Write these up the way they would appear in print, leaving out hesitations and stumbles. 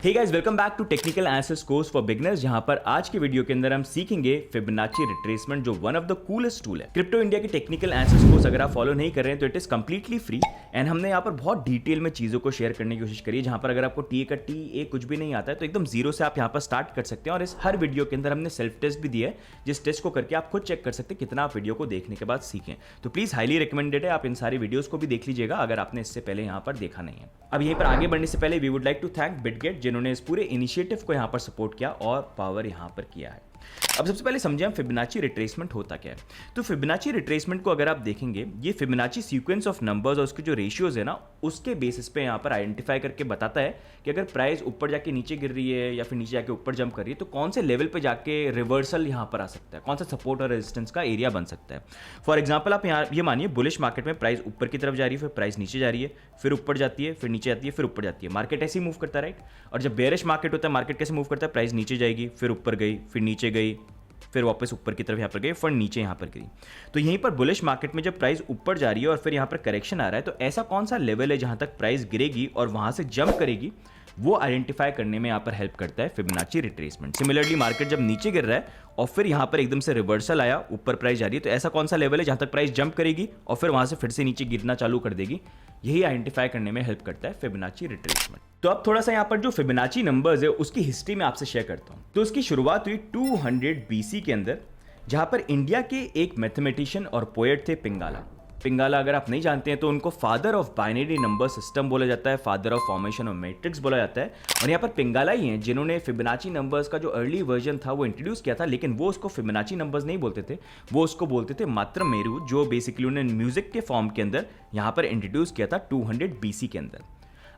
Hey guys, welcome back to technical analysis course for beginners, जहां पर आज के वीडियो के अंदर हम सीखेंगे फिबोनाची रिट्रेसमेंट, जो one of the coolest tool है। क्रिप्टो इंडिया की टेक्निकल एनालिसिस कोर्स अगर आप फॉलो नहीं कर रहे हैं तो it is completely free and हमने यहाँ पर बहुत डिटेल में चीजों को शेयर करने की कोशिश करी है। जहां पर अगर आपको टी का टी ए कुछ भी नहीं आता है तो एकदम जीरो से आप यहाँ पर स्टार्ट कर सकते हैं। और इस हर वीडियो के अंदर हमने सेल्फ टेस्ट भी दिया है, जिस टेस्ट को करके आप खुद चेक कर सकते हैं कितना आप वीडियो को देखने के बाद सीखें। तो प्लीज हाईली रिकमेंडेड है, आप इन सारी वीडियोस को भी देख लीजिएगा अगर आपने इससे पहले यहाँ पर देखा नहीं है। अब यहीं पर आगे बढ़ने से पहले we would like to thank Bitget, जिन्होंने इस पूरे इनिशिएटिव को यहाँ पर सपोर्ट किया और पावर यहाँ पर किया है। अब सबसे पहले समझें हम फिबोनाची रिट्रेसमेंट होता क्या है। तो फिबोनाची रिट्रेसमेंट को अगर आप देखेंगे, ये फिबोनाची सीक्वेंस ऑफ नंबर्स और उसके जो रेशियोज है ना, उसके बेसिस पे यहाँ पर आइडेंटिफाई करके बताता है कि अगर प्राइस ऊपर जाके नीचे गिर रही है या फिर नीचे जाके ऊपर जंप कर रही है तो कौन से लेवल पे जाके रिवर्सल यहाँ पर आ सकता है, कौन सा सपोर्ट और रेजिस्टेंस का एरिया बन सकता है। फॉर एग्जाम्पल आप यहाँ ये मानिए बुलिश मार्केट में प्राइस ऊपर की तरफ जा रही है, फिर प्राइस नीचे जा रही है, फिर ऊपर जाती है, फिर नीचे जाती है, फिर ऊपर जाती है। मार्केट ऐसे ही मूव करता है, राइट। और जब बेरिश मार्केट होता है, मार्केट कैसे मूव करता है, प्राइस नीचे जाएगी, फिर ऊपर गई, फिर नीचे गई, फिर वापस ऊपर की तरफ यहाँ पर गई, फिर नीचे यहाँ पर गिरी। तो यहीं पर बुलिश मार्केट में जब प्राइस ऊपर जा रही है और फिर यहाँ पर करेक्शन आ रहा है, तो ऐसा कौन सा लेवल है जहां तक प्राइस गिरेगी और वहां से जंप करेगी, वो आइडेंटिफाई करने में यहाँ पर हेल्प करता है फिबोनाची रिट्रेसमेंट। सिमिलरली मार्केट जब नीचे गिर रहा है और फिर यहाँ पर एकदम से रिवर्सल आया, ऊपर प्राइस जा रही है, तो ऐसा कौन सा लेवल है जहां तक प्राइस जंप करेगी और फिर वहां से फिर से नीचे गिरना चालू कर देगी। यही आइडेंटिफाई करने में हेल्प करता है फिबोनाची रिट्रेसमेंट। तो अब थोड़ा सा यहाँ पर जो फिबोनाची नंबर्स है उसकी हिस्ट्री में आपसे शेयर करता हूँ। तो उसकी शुरुआत हुई 200 BC के अंदर, जहां पर इंडिया के एक मैथमेटिशियन और पोएट थे पिंगाला। पिंगाला अगर आप नहीं जानते हैं तो उनको father of binary number system बोला जाता है, father of formation of matrix बोला जाता है। और यहाँ पर पिंगाला ही हैं जिन्होंने फिबोनाची नंबर्स का जो अर्ली वर्जन था वो इंट्रोड्यूस किया था, लेकिन वो उसको फिबोनाची नंबर्स नहीं बोलते थे, वो उसको बोलते थे मात्रमेरू, जो बेसिकली उन्होंने म्यूजिक के फॉर्म के अंदर यहाँ पर इंट्रोड्यूस किया था 200 BC के अंदर।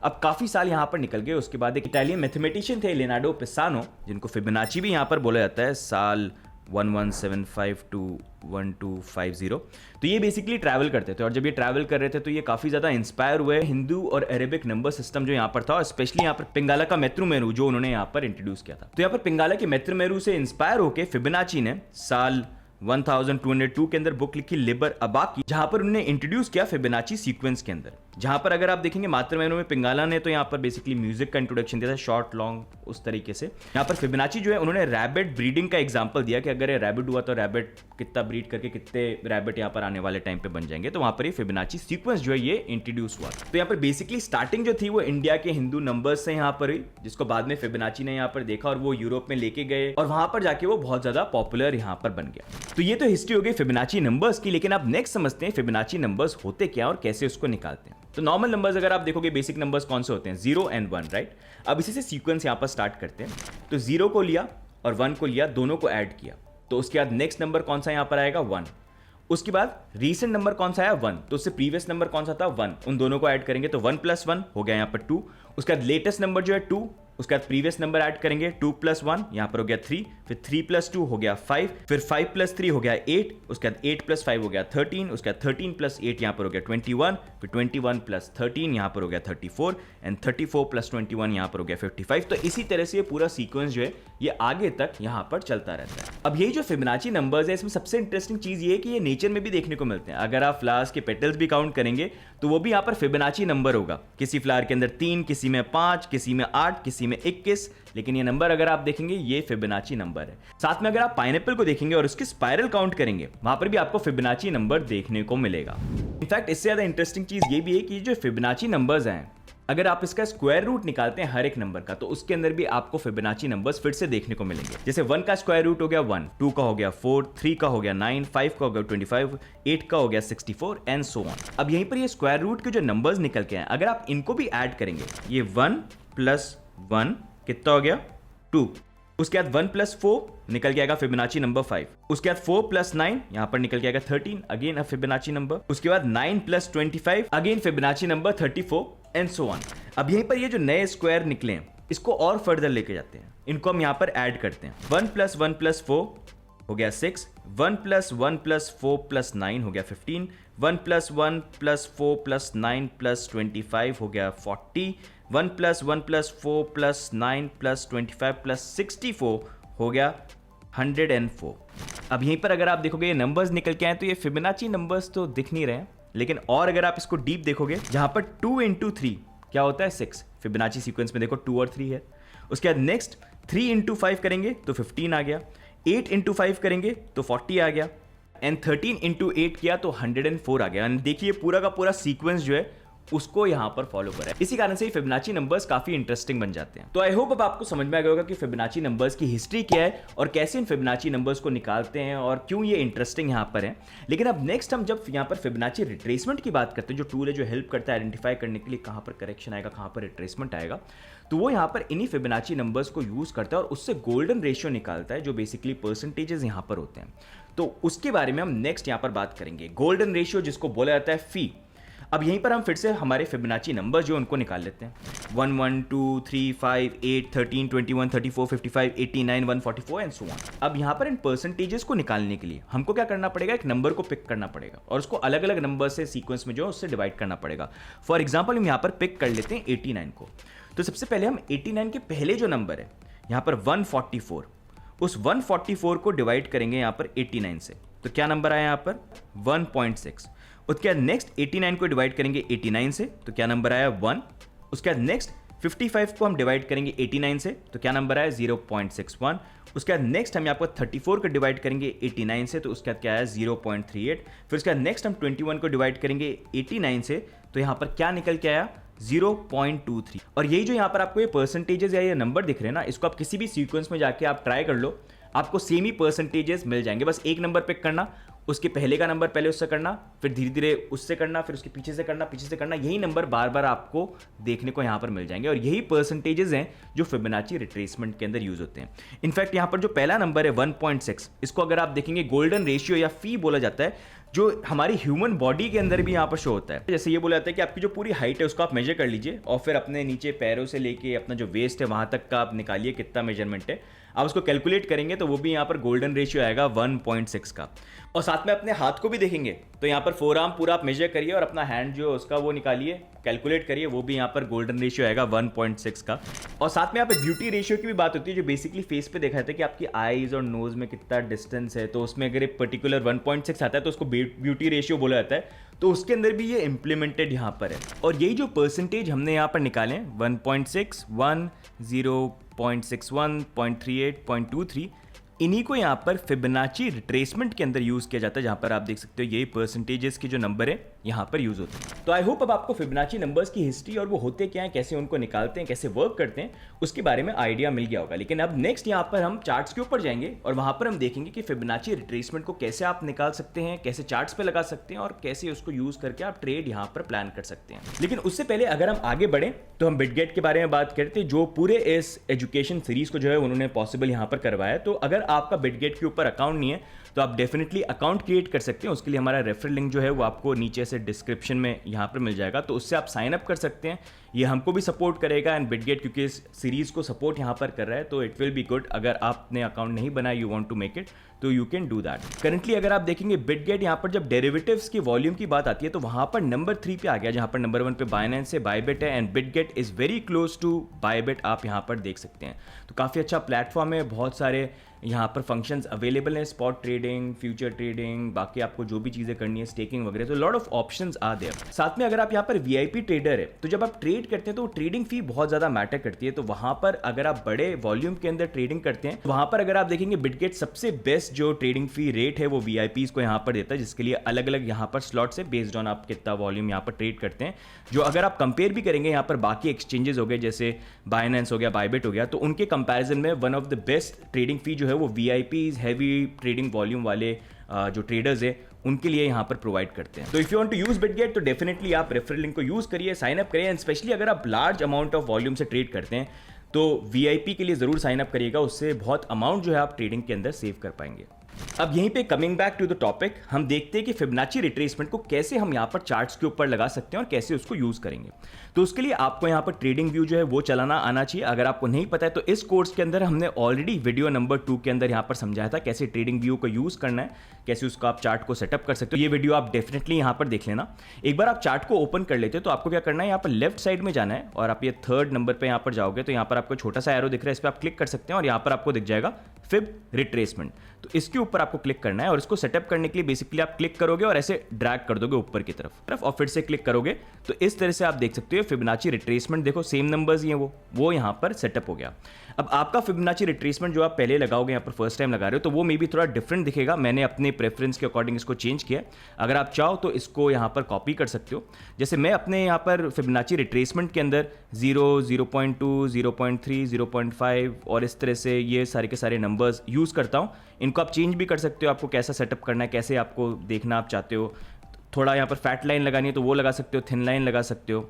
अब काफी साल यहाँ पर निकल गए। उसके बाद एक इटालियन मैथमेटिशियन थे लियोनार्डो पिसानो, जिनको फिबोनाची भी यहाँ पर बोला जाता है, साल 1175 to 1250। तो ये बेसिकली ट्रैवल करते थे और जब ये ट्रैवल कर रहे थे तो ये काफ़ी ज़्यादा इंस्पायर हुए हिंदू और अरेबिक नंबर सिस्टम जो यहाँ पर था, और स्पेशली यहाँ पर पिंगाला का मैत्रमेरू जो उन्होंने यहाँ पर इंट्रोड्यूस किया था। तो यहाँ पर पिंगाला के मैत्रमेरू से इंस्पायर होकर फिबोनाची ने साल 1202 के अंदर बुक लिखी लिबर अबाकी, जहां पर उन्होंने इंट्रोड्यूस किया फिबोनाची सीक्वेंस के अंदर। जहां पर अगर आप देखेंगे मात्रमेरू में पिंगाला ने तो यहाँ पर बेसिकली म्यूजिक का इंट्रोडक्शन दिया था, शॉर्ट लॉन्ग उस तरीके से। यहाँ पर फिबोनाची जो है उन्होंने रैबिट ब्रीडिंग का एग्जांपल दिया कि अगर ये रैबिट हुआ तो रैबिट कितना ब्रीड करके कितने रैबिट यहाँ पर आने वाले टाइम पे बन जाएंगे। तो वहां पर ये फिबोनाची सीक्वेंस जो है ये इंट्रोड्यूस हुआ। तो यहाँ पर बेसिकली स्टार्टिंग जो थी वो इंडिया के हिंदू नंबर्स से यहाँ पर हुई, जिसको बाद में फिबोनाची ने यहाँ पर देखा और वो यूरोप में लेके गए और वहां पर जाके वो बहुत ज्यादा पॉपुलर यहाँ पर बन गया। तो ये तो हिस्ट्री हो गई फिबोनाची नंबर्स की, लेकिन अब नेक्स्ट समझते हैं फिबोनाची नंबर्स होते क्या और कैसे उसको निकालते हैं। तो नॉर्मल नंबर्स अगर आप देखोगे, बेसिक नंबर्स कौन से होते हैं, 0 and 1, राइट। अब इसी से सीक्वेंस यहाँ पर स्टार्ट करते हैं। तो 0 को लिया और 1 को लिया, दोनों को ऐड किया, तो उसके बाद नेक्स्ट नंबर कौन सा यहाँ पर आएगा, 1। उसके बाद रीसेंट नंबर कौन सा आया, 1, तो उससे प्रीवियस नंबर कौन सा था, 1, उन दोनों को ऐड करेंगे तो 1 + 1 हो गया यहाँ पर 2। उसके बाद लेटेस्ट नंबर जो है 2, उसके बाद प्रीवियस नंबर ऐड करेंगे, 2 + 1 यहाँ पर हो गया 3, फिर 3 + 2 हो गया 5, फिर 5 + 3 हो गया 8, उसके बाद 8 + 5 हो गया 13, उसके बाद 13 + 8 यहाँ पर हो गया 21, फिर 21 + 13 यहाँ पर हो गया 34 एंड 34 + 21 यहाँ पर हो गया 55। तो इसी तरह से ये पूरा सीक्वेंस जो है ये आगे तक यहाँ पर चलता रहता है। अब यही जो फिबोनाची नंबर्स है, इसमें सबसे इंटरेस्टिंग चीज ये है कि ये नेचर में भी देखने को मिलते हैं। अगर आप फ्लावर्स के पेटल्स भी काउंट करेंगे तो वो भी यहाँ पर फिबोनाची नंबर होगा। किसी फ्लावर के अंदर 3, किसी में 5, किसी में 8, किसी में 21, लेकिन ये नंबर अगर आप देखेंगे ये फिबोनाची नंबर है। साथ में अगर आप पाइनएप्पल को देखेंगे और उसकी स्पाइरल काउंट करेंगे, वहां पर भी आपको फिबोनाची नंबर देखने को मिलेगा। इनफैक्ट इससे ज्यादा इंटरेस्टिंग चीज ये भी है कि जो फिबोनाची नंबर्स हैं, अगर आप इसका स्क्वायर रूट निकालते हैं हर एक नंबर का, तो उसके अंदर भी आपको फिबोनाची नंबर्स फिर से देखने को मिलेंगे। जैसे 1 का स्क्वायर रूट हो गया 1, 2 का हो गया 4, 3 का हो गया 9, 5 का हो गया 25, 8 का हो गया 64 एंड सो ऑन। अब यहीं पर ये स्क्वायर रूट के जो नंबर्स निकल के हैं, अगर आप इनको भी ऐड करेंगे, ये 1 + 1 कितना हो गया, 2। उसके बाद 1 + 4 निकल के आएगा फिबोनाची नंबर 5। उसके बाद 4 + 9 यहां पर निकल के आएगा 13, अगेन अ फिबोनाची नंबर। उसके बाद 9 + 25 again Fibonacci number 34 and so on. अब यहीं पर ये जो नए स्क्वायर निकले हैं, इसको और फर्दर लेके जाते हैं, इनको हम यहां पर ऐड करते हैं। 1 + 1 + 4 हो गया 6, 1 + 1 + 4 + 9 हो गया 15, 1 + 1 + 4 + 9 + 25 हो गया 40, 1 + 1 + 4 + 9 + 25 + 64 हो गया 104। अब यहीं पर अगर आप देखोगे ये नंबर्स निकल के आए तो ये फिबोनाची नंबर्स तो दिख नहीं रहे हैं, लेकिन और अगर आप इसको डीप देखोगे, जहां पर 2 × 3 क्या होता है 6, फिबोनाची सीक्वेंस में देखो 2 और 3 है। उसके बाद नेक्स्ट 3 इंटू 5 करेंगे तो 15 आ गया, 8 इंटू 5 करेंगे तो 40 आ गया, एंड 13 इंटू 8 किया तो 104 आ गया। देखिए पूरा का पूरा सीक्वेंस जो है उसको यहां पर फॉलो करा है। इसी कारण से फिबोनाची नंबर्स काफी इंटरेस्टिंग बन जाते हैं। तो आई होप अब आपको समझ में आ गया होगा कि फिबोनाची नंबर्स की हिस्ट्री क्या है और कैसे इन फिबोनाची नंबर्स को निकालते हैं और क्यों ये इंटरेस्टिंग यहां पर है। लेकिन अब नेक्स्ट हम जब यहां पर फिबोनाची रिट्रेसमेंट की बात करते हैं, जो टूल है जो हेल्प करता है आइडेंटिफाई करने के लिए कहां पर करेक्शन आएगा, कहां पर रिट्रेसमेंट आएगा, तो वो यहां पर इन्हीं फिबोनाची नंबर्स को यूज करता है और उससे गोल्डन रेशियो निकालता है जो बेसिकली परसेंटेजेस यहां पर होते हैं। तो उसके बारे में हम नेक्स्ट यहां पर बात करेंगे, गोल्डन रेशियो जिसको बोला जाता है फी। अब यहीं पर हम फिर से हमारे फिबोनाची नंबर जो उनको निकाल लेते हैं, 1 1 2 3 5 8 13 21 34 55 89 144 एंड सो ऑन। अब यहाँ पर इन परसेंटेजेस को निकालने के लिए हमको क्या करना पड़ेगा, एक नंबर को पिक करना पड़ेगा और उसको अलग अलग नंबर से सीक्वेंस में जो उससे डिवाइड करना पड़ेगा। फॉर एग्जाम्पल हम यहाँ पर पिक कर लेते हैं 89 को। तो सबसे पहले हम 89 के पहले जो नंबर है यहाँ पर 144, उस 144 को डिवाइड करेंगे यहाँ पर 89 से, तो क्या नंबर आया यहाँ पर 1.6। उसके बाद नेक्स्ट 89 को डिवाइड करेंगे 89 से, तो क्या नंबर आया 1। उसके बाद नेक्स्ट 55 को हम डिवाइड करेंगे 89 से, तो क्या नंबर आया 0.61। उसके बाद नेक्स्ट हम यहाँ पर 34 को डिवाइड करेंगे 89 से, तो उसके बाद क्या आया 0.38। फिर उसके बाद नेक्स्ट हम 21 को डिवाइड करेंगे 89 से, तो यहाँ पर क्या निकल के आया 0.23। और यही जो यहाँ पर आपको ये परसेंटेजेस या ये नंबर दिख रहे हैं ना, इसको आप किसी भी सीक्वेंस में जाके आप ट्राई कर लो, आपको सेम ही परसेंटेजेस मिल जाएंगे। बस एक नंबर पिक करना, उसके पहले का नंबर पहले उससे करना, फिर धीरे धीरे उससे करना, फिर उसके पीछे से करना, पीछे से करना, यही नंबर बार बार आपको देखने को यहाँ पर मिल जाएंगे। और यही परसेंटेजेस हैं जो फिबोनाची रिट्रेसमेंट के अंदर यूज होते हैं। इनफैक्ट यहाँ पर जो पहला नंबर है 1.6, इसको अगर आप देखेंगे गोल्डन रेशियो या फी बोला जाता है, जो हमारी ह्यूमन बॉडी के अंदर भी यहाँ पर शो होता है। जैसे ये बोला जाता है कि आपकी जो पूरी हाइट है उसको आप मेजर कर लीजिए और फिर अपने नीचे पैरों से लेके अपना जो वेस्ट है वहां तक का आप निकालिए कितना मेजरमेंट है, आप उसको कैलकुलेट करेंगे तो वो भी यहाँ पर गोल्डन रेशियो आएगा 1.6 का। और साथ में अपने हाथ को भी देखेंगे तो यहाँ पर फोर आर्म पूरा आप मेजर करिए और अपना हैंड जो उसका वो निकालिए, कैलकुलेट करिए, वो भी यहाँ पर गोल्डन रेशियो आएगा 1.6 का। और साथ में यहाँ पर ब्यूटी रेशियो की भी बात होती है, जो बेसिकली फेस पे देखा जाता है कि आपकी आईज और नोज में कितना डिस्टेंस है, तो उसमें अगर एक पर्टिकुलर 1.6 आता है तो उसको ब्यूटी रेशियो बोला जाता है। तो उसके अंदर भी ये इंप्लीमेंटेड यहाँ पर है। और यही जो परसेंटेज हमने यहाँ पर निकाले 1.6, 1, 0.61, 0.38, 0.23, इन्हीं को यहाँ पर फिबोनाची रिट्रेसमेंट के अंदर यूज किया जाता है, जहां पर आप देख सकते हो यही परसेंटेजेस के जो नंबर है यहाँ पर यूज होते हैं। तो आई होप अब आपको फिबोनाची नंबर्स की हिस्ट्री और वो होते क्या है, कैसे उनको निकालते हैं, कैसे वर्क करते हैं, उसके बारे में आइडिया मिल गया होगा। लेकिन अब नेक्स्ट यहाँ पर हम चार्ट्स के ऊपर जाएंगे और वहां पर हम देखेंगे कि फिबोनाची रिट्रेसमेंट को कैसे आप निकाल सकते हैं, कैसे चार्ट्स पे लगा सकते हैं और कैसे उसको यूज करके आप ट्रेड यहाँ पर प्लान कर सकते हैं। लेकिन उससे पहले अगर हम आगे बढ़े तो हम बिटगेट के बारे में बात करते हैं, जो पूरे इस एजुकेशन सीरीज को जो है उन्होंने पॉसिबल यहाँ पर करवाया। तो अगर आपका बिटगेट के ऊपर अकाउंट नहीं है तो आप डेफिनेटली अकाउंट क्रिएट कर सकते हैं। उसके लिए हमारा रेफरल लिंक जो है वो आपको नीचे से डिस्क्रिप्शन में यहाँ पर मिल जाएगा, तो उससे आप साइन अप कर सकते हैं। ये हमको भी सपोर्ट करेगा एंड बिटगेट क्योंकि इस सीरीज को सपोर्ट यहाँ पर कर रहा है, तो इट विल बी गुड। अगर आपने अकाउंट नहीं बनाया, you want to make it, तो you can do that. Currently अगर आप देखेंगे बिटगेट यहाँ पर जब डेरिवेटिव्स की वॉल्यूम की बात आती है तो वहाँ पर नंबर 3 पे आ गया, जहाँ पर नंबर 1 पे बाइनेंस है, बायबिट है and Bitget is very close to Bybit, आप यहाँ पर देख सकते हैं। तो काफ़ी अच्छा प्लेटफॉर्म है, बहुत सारे यहाँ पर फंक्शंस अवेलेबल हैं, स्पॉट ट्रेडिंग, फ्यूचर ट्रेडिंग, बाकी आपको जो भी चीज़ें करनी है, स्टेकिंग वगैरह, तो lot of options are there. साथ में अगर आप यहाँ पर वीआईपी ट्रेडर है तो जब आप ट्रेड करते हैं तो ट्रेडिंग फी बहुत ज़्यादा मैटर करती है। तो वहाँ पर अगर आप बड़े वॉल्यूम के अंदर ट्रेडिंग करते हैं, वहाँ पर अगर आप देखेंगे बिटगेट सबसे बेस्ट जो ट्रेडिंग फी रेट है वो वीआईपीज को यहाँ पर देता है, जिसके लिए अलग अलग यहाँ पर स्लॉट्स है बेस्ड ऑन आप कितना वॉल्यूम यहाँ पर ट्रेड करते हैं। जो अगर आप कंपेयर भी करेंगे यहाँ पर बाकी एक्सचेंजेस हो गए जैसे बाइनेंस हो गया, बायबिट हो गया, तो उनके कंपैरिजन में one of the best trading फी जो है वो वीआईपीज हैवी ट्रेडिंग वॉल्यूम वाले जो ट्रेडर्स है उनके लिए यहाँ पर प्रोवाइड करते हैं। तो if you want to use Bitget तो डेफिनेटली आप रेफरल लिंक को यूज करिए, साइन अप करिए एंड स्पेशली अगर आप लार्ज अमाउंट ऑफ वॉल्यूम से ट्रेड करते हैं तो वीआईपी के लिए जरूर साइन अप करिएगा, उससे बहुत अमाउंट जो है आप ट्रेडिंग के अंदर सेव कर पाएंगे। अब यहीं पे coming back to the topic, हम देखते हैं कि फिबोनाची रिट्रेसमेंट को कैसे हम यहाँ पर चार्ट्स के ऊपर लगा सकते हैं और कैसे उसको यूज करेंगे। तो उसके लिए आपको यहाँ पर ट्रेडिंग व्यू जो है वो चलाना आना चाहिए। अगर आपको नहीं पता है तो इस कोर्स के अंदर हमने ऑलरेडी वीडियो नंबर 2 के अंदर यहाँ पर समझाया था कैसे ट्रेडिंग व्यू को यूज करना है, कैसे उसको आप चार्ट को सेटअप कर सकते हो। ये वीडियो आप डेफिनेटली यहाँ पर देख लेना। एक बार आप चार्ट को ओपन कर लेते हो तो आपको क्या करना है, यहाँ पर लेफ्ट साइड में जाना है और आप ये 3rd नंबर पर यहाँ पर जाओगे तो यहाँ पर आपको छोटा सा एरो दिख रहा है, इस पर आप क्लिक कर सकते हैं और यहाँ पर आपको दिख जाएगा फिब रिट्रेसमेंट। तो इसके ऊपर आपको क्लिक करना है और इसको सेटअप करने के लिए बेसिकली आप क्लिक करोगे और ऐसे ड्रैग कर दोगे ऊपर की तरफ और फिर से क्लिक करोगे तो इस तरह से आप देख सकते हो फिबोनाची रिट्रेसमेंट, देखो सेम नंबर्स ही हैं वो यहाँ पर सेटअप हो गया। अब आपका फिबोनाची रिट्रेसमेंट जो आप पहले लगाओगे यहाँ पर फर्स्ट टाइम लगा रहे हो तो वो मे बी थोड़ा डिफरेंट दिखेगा। मैंने अपने प्रेफरेंस के अकॉर्डिंग इसको चेंज किया। अगर आप चाहो तो इसको यहाँ पर कॉपी कर सकते हो। जैसे मैं अपने यहाँ पर फिबोनाची रिट्रेसमेंट के अंदर 0, 0.2, 0.3, 0.5 और इस तरह से ये सारे के सारे नंबर्स यूज़ करता हूँ। इनको आप चेंज भी कर सकते हो, आपको कैसा सेटअप करना है, कैसे आपको देखना आप चाहते हो। थोड़ा यहाँ पर फैट लाइन लगानी है तो वो लगा सकते हो, थिन लाइन लगा सकते हो,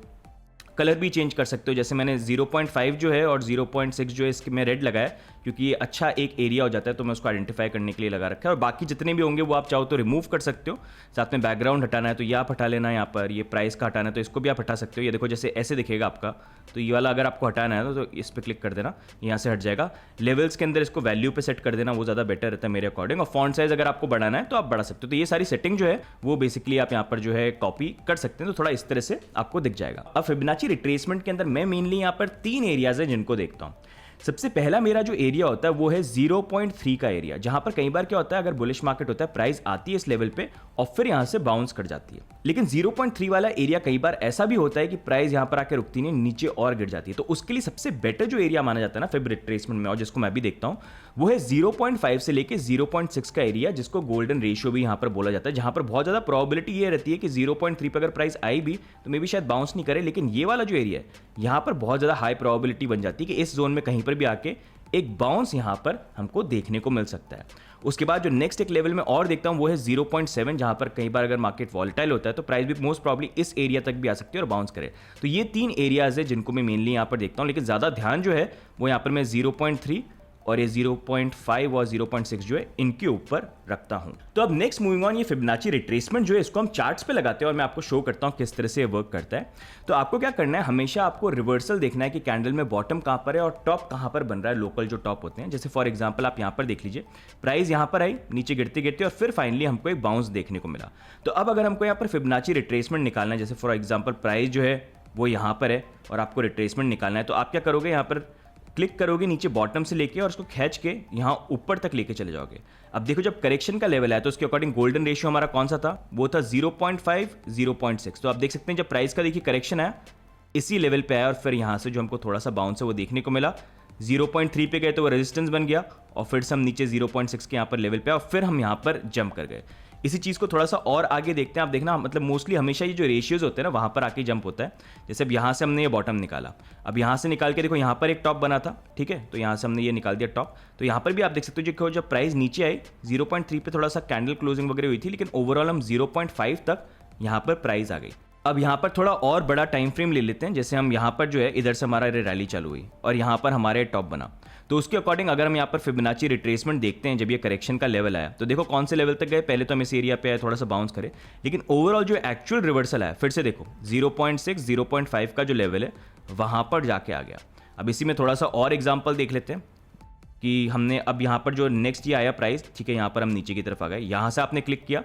कलर भी चेंज कर सकते हो। जैसे मैंने 0.5 जो है और 0.6 जो है इसके मैं रेड लगाया क्योंकि ये अच्छा एक एरिया हो जाता है तो मैं उसको आइडेंटिफाई करने के लिए लगा रखा है। और बाकी जितने भी होंगे वो आप चाहो तो रिमूव कर सकते हो। साथ में बैकग्राउंड हटाना है तो ये आप हटा लेना, यहाँ पर ये प्राइस का हटाना है तो इसको भी आप हटा सकते हो। ये देखो जैसे ऐसे दिखेगा आपका, तो ये वाला अगर आपको हटाना है तो इस पर क्लिक कर देना, यहाँ से हट जाएगा। लेवल्स के अंदर इसको वैल्यू पे सेट कर देना, वो ज़्यादा बेटर रहता है मेरे अकॉर्डिंग। और फॉन्ट साइज अगर आपको बढ़ाना है तो आप बढ़ा सकते हो। तो ये सारी सेटिंग जो है वो बेसिकली आप यहाँ पर जो है कॉपी कर सकते हैं, तो थोड़ा इस तरह से आपको दिख जाएगा। अब फिबोनाची रिट्रेसमेंट के अंदर मैं मेनली यहाँ पर 3 एरियाज है जिनको देखता हूँ। सबसे पहला मेरा जो एरिया होता है वो है 0.3 का एरिया, जहां पर कई बार क्या होता है अगर बुलिश मार्केट होता है प्राइस आती है इस लेवल पे और फिर यहां से बाउंस कर जाती है। लेकिन 0.3 वाला एरिया कई बार ऐसा भी होता है कि प्राइस यहां पर आकर रुकती नहीं, नीचे और गिर जाती है। तो उसके लिए सबसे बेटर जो एरिया माना जाता है ना फिब रिट्रेसमेंट में, और जिसको मैं भी देखता हूं, वो है 0.5 से लेके 0.6 का एरिया, जिसको गोल्डन रेशियो भी यहां पर बोला जाता है। जहां पर बहुत ज्यादा प्रोबेबिलिटी ये रहती है कि 0.3 पर अगर प्राइस आई भी तो मे भी शायद बाउंस नहीं करे। लेकिन ये वाला जो एरिया है यहां पर बहुत ज्यादा हाई प्रोबेबिलिटी बन जाती है कि इस जोन में कहीं पर भी आके एक बाउंस यहां पर हमको देखने को मिल सकता है। उसके बाद जो नेक्स्ट एक लेवल में और देखता हूं वो है 0.7, जहां पर कई बार अगर मार्केट वॉलेटाइल होता है तो प्राइस भी मोस्ट प्रॉब्ली इस एरिया तक भी आ सकती है और बाउंस करे। तो ये 3 एरियाज है जिनको मैं मेनली यहां पर देखता हूं। लेकिन ज्यादा ध्यान जो है वो यहां पर मैं 0.3 और ये 0.5 और 0.6 जो है इनके ऊपर रखता हूं। तो अब नेक्स्ट मूविंग ऑन, ये फिबोनाची रिट्रेसमेंट जो है इसको हम चार्ट्स पे लगाते हैं और मैं आपको शो करता हूं किस तरह से ये वर्क करता है। तो आपको क्या करना है, हमेशा आपको रिवर्सल देखना है कि कैंडल में बॉटम कहां पर है और टॉप कहां पर बन रहा है, लोकल जो टॉप होते हैं। जैसे फॉर एग्जांपल आप यहां पर देख लीजिए, प्राइस यहां पर आई, नीचे गिरते गिरते और फिर फाइनली हमको एक बाउंस देखने को मिला। तो अब अगर हमको यहां पर फिबोनाची रिट्रेसमेंट निकालना है, जैसे फॉर एग्जांपल प्राइस जो है वो यहां पर है और आपको रिट्रेसमेंट निकालना है, तो आप क्या करोगे, यहां पर क्लिक करोगे नीचे बॉटम से लेके और उसको खींच के यहां ऊपर तक लेके चले जाओगे। अब देखो जब करेक्शन का लेवल है तो उसके अकॉर्डिंग गोल्डन रेशियो हमारा कौन सा था, वो था 0.5, 0.6। तो आप देख सकते हैं जब प्राइस का देखिए करेक्शन आया इसी लेवल पे आया और फिर यहां से जो हमको थोड़ा सा बाउंस है वो देखने को मिला। 0.3 पे गए तो वो रेजिस्टेंस बन गया और फिर से हम नीचे 0.6 के यहाँ पर लेवल पे और फिर हम यहाँ पर जंप कर गए। इसी चीज़ को थोड़ा सा और आगे देखते हैं। आप देखना मतलब मोस्टली हमेशा ये जो रेशियोज होते हैं ना वहाँ पर आके जंप होता है। जैसे अब यहाँ से हमने ये बॉटम निकाला, अब यहाँ से निकाल के देखो यहाँ पर एक टॉप बना था, ठीक है, तो यहाँ से हमने ये निकाल दिया टॉप। तो यहाँ पर भी आप देख सकते हो जब प्राइस नीचे आई 0.3 पे थोड़ा सा कैंडल क्लोजिंग वगैरह हुई थी, लेकिन ओवरऑल हम 0.5 तक यहाँ पर प्राइस आ गई। अब यहाँ पर थोड़ा और बड़ा टाइम फ्रेम ले लेते हैं। जैसे हम यहाँ पर जो है इधर से हमारा रैली चालू हुई और यहाँ पर हमारे टॉप बना, तो उसके अकॉर्डिंग अगर हम यहाँ पर फिबोनाची रिट्रेसमेंट देखते हैं, जब ये करेक्शन का लेवल आया तो देखो कौन से लेवल तक गए। पहले तो हम इस एरिया पे आए, थोड़ा सा बाउंस करे, लेकिन ओवरऑल जो एक्चुअल रिवर्सल आया फिर से देखो 0.6, 0.5 का जो लेवल है वहाँ पर जाके आ गया। अब इसी में थोड़ा सा और एग्जाम्पल देख लेते हैं कि हमने अब यहाँ पर जो नेक्स्ट ये आया प्राइस, ठीक है, यहाँ पर हम नीचे की तरफ आ गए, यहाँ से आपने क्लिक किया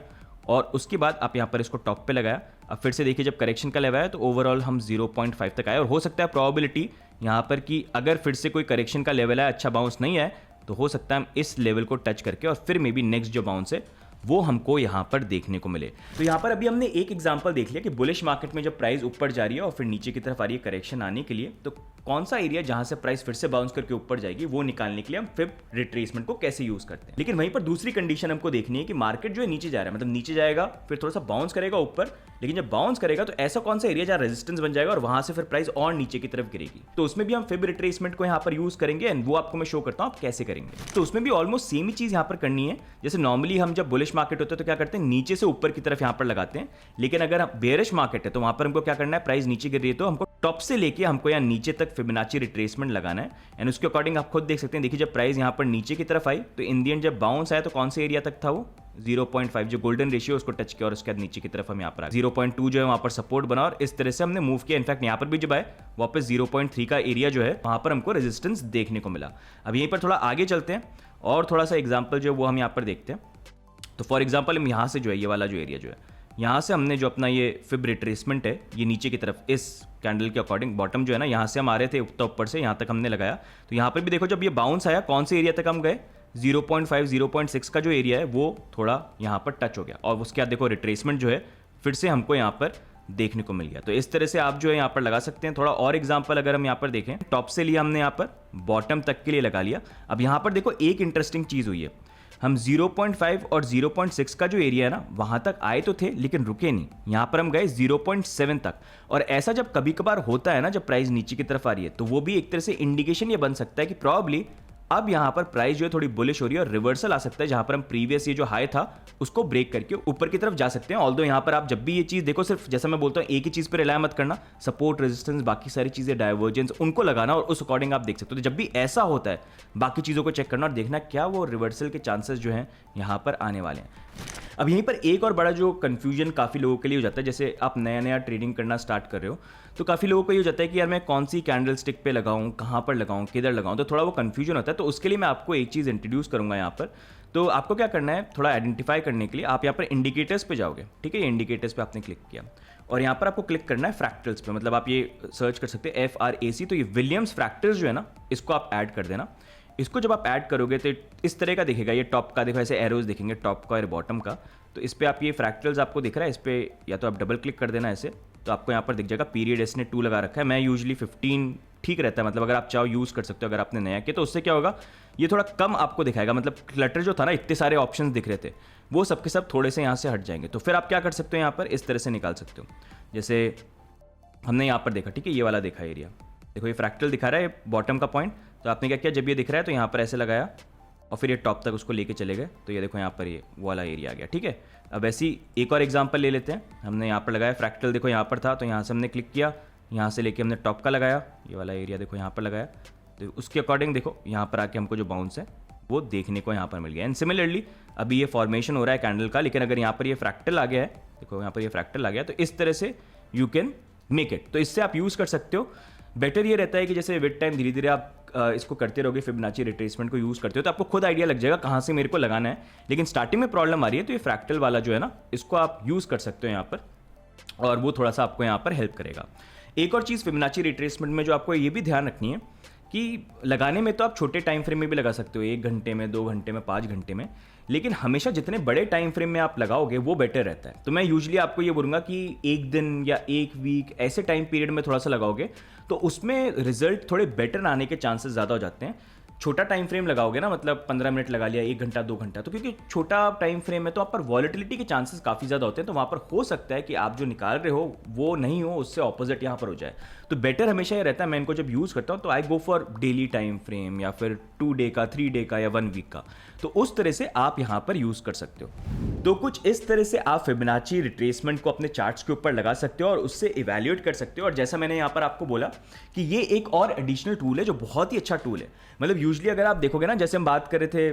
और उसके बाद आप यहाँ पर इसको टॉप पे लगाया। अब फिर से देखिए जब करेक्शन का लेवल आया तो ओवरऑल हम 0.5 तक आए और हो सकता है प्रोबेबिलिटी यहाँ पर कि अगर फिर से कोई करेक्शन का लेवल है, अच्छा बाउंस नहीं है, तो हो सकता है हम इस लेवल को टच करके और फिर मे बी नेक्स्ट जो बाउंस है वो हमको यहाँ पर देखने को मिले। तो यहाँ पर अभी हमने एक एग्जांपल देख लिया कि बुलिश मार्केट में जब प्राइस ऊपर जा रही है और फिर नीचे की तरफ आ रही है करेक्शन आने के लिए, तो कौन सा एरिया जहां से प्राइस फिर से बाउंस करके ऊपर जाएगी वो निकालने के लिए हम फिब रिट्रेसमेंट को कैसे यूज करते हैं। लेकिन वहीं पर दूसरी कंडीशन हमको देखनी है कि मार्केट जो है नीचे जा रहा है, मतलब नीचे जाएगा फिर थोड़ा सा बाउंस करेगा ऊपर, लेकिन जब बाउंस करेगा तो ऐसा कौन सा एरिया जहां रेजिस्टेंस बन जाएगा और वहां से फिर प्राइस और नीचे की तरफ गिरेगी। तो उसमें भी हम फिब रिट्रेसमेंट को यहाँ पर यूज करेंगे एंड वो आपको मैं शो करता हूँ आप कैसे करेंगे। तो उसमें भी ऑलमोस्ट सेम ही चीज यहाँ पर करनी है। जैसे नॉर्मली हम जब बुलिश मार्केट होते हैं तो क्या करते हैं, नीचे से ऊपर की तरफ यहाँ पर लगाते हैं, लेकिन अगर बेयरिश मार्केट है तो वहां पर हमको क्या करना है, प्राइस नीचे गिर रही है तो हमको टॉप से लेके हमको यहाँ नीचे तक फिबोनाची रिट्रेसमेंट लगाना है एंड उसके अकॉर्डिंग आप खुद देख सकते हैं। देखिए जब प्राइस यहाँ पर नीचे की तरफ आई तो इन दी एंड जब बाउंस आया तो कौन से एरिया तक था वो 0.5 जो गोल्डन रेशियो उसको टच किया और उसके बाद नीचे की तरफ हम यहाँ पर 0.2 जो है वहां पर सपोर्ट बना और इस तरह से हमने मूव किया। इनफैक्ट यहाँ पर भी जब आए वापस 0.3 का एरिया जो है वहां पर हमको रेजिस्टेंस देखने को मिला। अब यहीं पर थोड़ा आगे चलते हैं और थोड़ा सा एग्जाम्पल जो है वो हम यहाँ पर देखते हैं। तो फॉर एग्जाम्पल हम यहाँ से जो है ये वाला जो एरिया जो है यहाँ से हमने जो अपना ये फिब रिट्रेसमेंट है ये नीचे की तरफ इस कैंडल के अकॉर्डिंग बॉटम जो है ना यहाँ से हम आ रहे थे ऊपर से यहाँ तक हमने लगाया। तो यहाँ पर भी देखो जब ये बाउंस आया कौन से एरिया तक हम गए, 0.5 0.6 का जो एरिया है वो थोड़ा यहाँ पर टच हो गया और उसके बाद देखो रिट्रेसमेंट जो है फिर से हमको यहाँ पर देखने को मिल गया। तो इस तरह से आप जो है यहाँ पर लगा सकते हैं। थोड़ा और एग्जांपल अगर हम यहाँ पर देखें, टॉप से लिया हमने यहाँ पर, बॉटम तक के लिए लगा लिया। अब यहाँ पर देखो एक इंटरेस्टिंग चीज़ हुई है, हम 0.5 और 0.6 का जो एरिया है ना वहां तक आए तो थे लेकिन रुके नहीं, यहां पर हम गए 0.7 तक। और ऐसा जब कभी कभार होता है ना, जब प्राइस नीचे की तरफ आ रही है, तो वो भी एक तरह से इंडिकेशन ये बन सकता है कि प्रॉब्ली अब यहां पर प्राइस जो है थोड़ी बुलिश हो रही है और रिवर्सल आ सकता है, जहां पर हम प्रीवियस ये जो हाई था उसको ब्रेक करके ऊपर की तरफ जा सकते हैं। ऑल्दो यहां पर आप जब भी ये चीज देखो, सिर्फ जैसा मैं बोलता हूं एक ही चीज पर रिलाय मत करना, सपोर्ट रेजिस्टेंस बाकी सारी चीजें डाइवर्जेंस उनको लगाना और उस अकॉर्डिंग आप देख सकते हो। तो जब भी ऐसा होता है बाकी चीजों को चेक करना और देखना क्या वो रिवर्सल के चांसेस जो हैं यहां पर आने वाले हैं। अब यहीं पर एक और बड़ा जो कंफ्यूजन काफ़ी लोगों के लिए हो जाता है, जैसे आप नया नया ट्रेडिंग करना स्टार्ट कर रहे हो तो काफ़ी लोगों को ये हो जाता है कि यार मैं कौन सी कैंडल स्टिक पे लगाऊं, कहाँ पर लगाऊं, किधर लगाऊं, तो थोड़ा वो कंफ्यूजन होता है। तो उसके लिए मैं आपको एक चीज़ इंट्रोड्यूस करूंगा यहाँ पर। तो आपको क्या करना है, थोड़ा आइडेंटिफाई करने के लिए आप यहाँ पर इंडिकेटर्स पे जाओगे, ठीक है। ये इंडिकेटर्स पे आपने क्लिक किया और यहाँ पर आपको क्लिक करना है फ्रैक्टल्स पे, मतलब आप ये सर्च कर सकते हैं FRAC। तो ये विलियम्स फ्रैक्टल्स जो है ना, इसको आप ऐड कर देना। इसको जब आप ऐड करोगे तो इस तरह का दिखेगा, ये टॉप का देखो ऐसे एरोज दिखेंगे, टॉप का और बॉटम का। तो इस पे आप ये फ्रैक्टल्स आपको दिख रहा है, इस पे या तो आप डबल क्लिक कर देना ऐसे, तो आपको यहाँ पर दिख जाएगा। पीरियड इसने 2 लगा रखा है, मैं यूजुअली 15 ठीक रहता है, मतलब अगर आप चाहो यूज़ कर सकते हो अगर आपने नया किया। तो उससे क्या होगा, ये थोड़ा कम आपको दिखाएगा, मतलब क्लटर जो था ना, इतने सारे ऑप्शंस दिख रहे थे वो सब के सब थोड़े से यहाँ से हट जाएंगे। तो फिर आप क्या कर सकते हो, यहाँ पर इस तरह से निकाल सकते हो। जैसे हमने यहाँ पर देखा, ठीक है, ये वाला देखा एरिया, देखो ये फ्रैक्टल दिखा रहा है बॉटम का पॉइंट। तो आपने क्या किया, जब ये दिख रहा है तो यहाँ पर ऐसे लगाया और फिर ये टॉप तक उसको लेके चले गए, तो ये देखो यहाँ पर ये वाला एरिया आ गया, ठीक है। अब ऐसी एक और एग्जांपल ले लेते हैं। हमने यहाँ पर लगाया फ्रैक्टल, देखो यहाँ पर था, तो यहाँ से हमने क्लिक किया, यहाँ से लेके हमने टॉप का लगाया, ये वाला एरिया देखो यहाँ पर लगाया। तो उसके अकॉर्डिंग देखो यहाँ पर आके हमको जो बाउंस है वो देखने को यहाँ पर मिल गया। एंड सिमिलरली अभी ये फॉर्मेशन हो रहा है कैंडल का, लेकिन अगर यहाँ पर ये फ्रैक्टल आ गया है, देखो यहाँ पर ये फ्रैक्टल आ गया, तो इस तरह से यू कैन मेक इट। तो इससे आप यूज़ कर सकते हो। बेटर ये रहता है कि जैसे विद टाइम धीरे धीरे आप इसको करते रहोगे, फिबोनाची रिट्रेसमेंट को यूज़ करते हो, तो आपको खुद आइडिया लग जाएगा कहाँ से मेरे को लगाना है। लेकिन स्टार्टिंग में प्रॉब्लम आ रही है तो ये फ्रैक्टल वाला जो है ना, इसको आप यूज़ कर सकते हो यहाँ पर, और वो थोड़ा सा आपको यहाँ पर हेल्प करेगा। एक और चीज़ फिबोनाची रिट्रेसमेंट में जो आपको ये भी ध्यान रखनी है कि लगाने में तो आप छोटे टाइम फ्रेम में भी लगा सकते हो, 1 घंटे में, 2 घंटे में, 5 घंटे में, लेकिन हमेशा जितने बड़े टाइम फ्रेम में आप लगाओगे वो बेटर रहता है। तो मैं यूजुअली आपको ये बोलूँगा कि 1 दिन या 1 वीक ऐसे टाइम पीरियड में थोड़ा सा लगाओगे तो उसमें रिजल्ट थोड़े बेटर आने के चांसेस ज़्यादा हो जाते हैं। छोटा टाइम फ्रेम लगाओगे ना, मतलब 15 मिनट लगा लिया, 1 घंटा 2 घंटा, तो क्योंकि छोटा टाइम फ्रेम है तो आप पर वॉलेटिलिटी के चांसेस काफ़ी ज़्यादा होते हैं। तो वहाँ पर हो सकता है कि आप जो निकाल रहे हो वो नहीं हो, उससे ऑपोजिट यहाँ पर हो जाए। तो बेटर हमेशा ये रहता है, मैं इनको जब यूज़ करता हूँ तो I go for daily time frame या फिर 2 डे का, 3 डे का या 1 वीक का। तो उस तरह से आप यहाँ पर यूज़ कर सकते हो। तो कुछ इस तरह से आप फिबोनाची रिट्रेसमेंट को अपने चार्ट्स के ऊपर लगा सकते हो और उससे इवैल्यूएट कर सकते हो। और जैसा मैंने यहाँ पर आपको बोला कि ये एक और एडिशनल टूल है जो बहुत ही अच्छा टूल है। मतलब यूजुअली अगर आप देखोगे ना, जैसे हम बात कर रहे थे,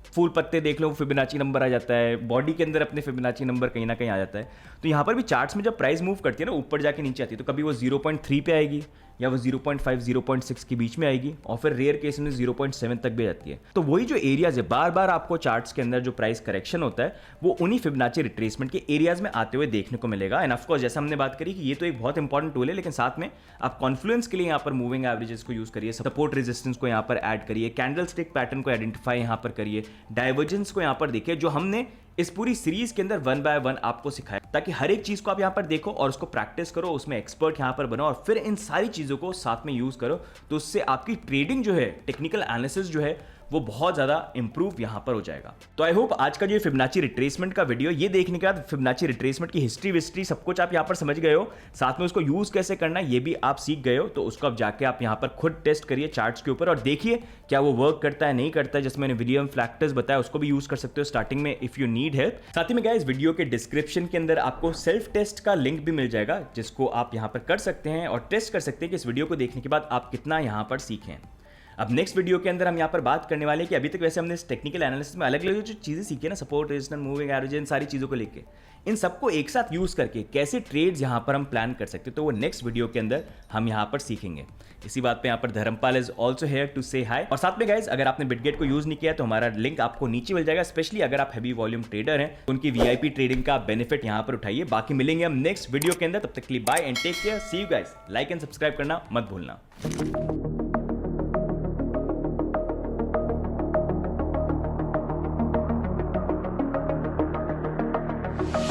फूल पत्ते देख लो फिबोनाची नंबर आ जाता है, बॉडी के अंदर अपने फिबोनाची नंबर कहीं ना कहीं आ जाता है। तो यहाँ पर भी चार्ट्स में जब प्राइस मूव करती है ना, ऊपर जाके नीचे आती है, तो कभी वो 0.3 पे आएगी या वो 0.5 0.6 के बीच में आएगी, और फिर रेयर केस में 0.7 तक भी जाती है। तो वही जो एरियाज है, बार बार आपको चार्ट्स के अंदर जो प्राइस करेक्शन होता है वो उन्हीं फिबोनाची रिट्रेसमेंट के एरियाज में आते हुए देखने को मिलेगा। एंड ऑफकोर्स जैसा हमने बात करी कि ये तो एक बहुत इंपॉर्टेंट टूल है, लेकिन साथ में आप कॉन्फ्लुएंस के लिए यहाँ पर मूविंग एवरेजेस को यूज करिए, सपोर्ट रेजिस्टेंस को यहाँ पर ऐड करिए, कैंडल स्टिक पैटर्न को आइडेंटिफाई यहाँ पर करिए, डाइवर्जेंस को यहाँ पर देखिए, जो हमने इस पूरी सीरीज के अंदर 1 बाय 1 आपको सिखाया, ताकि हर एक चीज को आप यहाँ पर देखो और उसको प्रैक्टिस करो, उसमें एक्सपर्ट यहाँ पर बनो और फिर इन सारी चीजों को साथ में यूज करो। तो उससे आपकी ट्रेडिंग जो है, टेक्निकल एनालिसिस जो है, वो बहुत ज्यादा इंप्रूव यहां पर हो जाएगा। तो आई होप आज का जो फिबोनाची रिट्रेसमेंट का वीडियो, ये देखने के बाद फिबोनाची रिट्रेसमेंट की हिस्ट्री सब कुछ आप यहां पर समझ गए हो, साथ में उसको यूज कैसे करना है ये भी आप सीख गए हो। तो उसको आप जाके आप यहां पर खुद टेस्ट करिए चार्ट्स के ऊपर और देखिए क्या वो वर्क करता है, नहीं करता है। जैसे मैंने विलियम फ्रैक्टल्स बताया, उसको भी यूज कर सकते हो स्टार्टिंग में इफ यू नीड हेल्प। साथ ही में गाइस, वीडियो के डिस्क्रिप्शन के अंदर आपको सेल्फ टेस्ट का लिंक भी मिल जाएगा, जिसको आप यहां पर कर सकते हैं और टेस्ट कर सकते हैं कि इस वीडियो को देखने के बाद आप कितना यहां पर सीखें। अब नेक्स्ट वीडियो के अंदर हम यहाँ पर बात करने वाले हैं कि अभी तक वैसे हमने इस टेक्निकल एनालिसिस में अलग अलग जो चीज़ें सीखी ना, सपोर्ट रेजिस्टेंस, मूविंग एवरेज, इन सारी चीज़ों को लेके, इन सबको एक साथ यूज़ करके कैसे ट्रेड्स यहाँ पर हम प्लान कर सकते हैं, तो वो नेक्स्ट वीडियो के अंदर हम यहाँ पर सीखेंगे। इसी बात पे यहाँ पर Dharmpal is also here to say hi. और साथ में गाइज, अगर आपने बिटगेट को यूज़ नहीं किया तो हमारा लिंक आपको नीचे मिल जाएगा, स्पेशली अगर आप हैवी वॉल्यूम ट्रेडर हैं, उनकी VIP ट्रेडिंग का बेनिफिट यहाँ पर उठाइए। बाकी मिलेंगे हम नेक्स्ट वीडियो के अंदर, तब तक के लिए bye and take care, see you guys. Like and subscribe करना मत भूलना। है।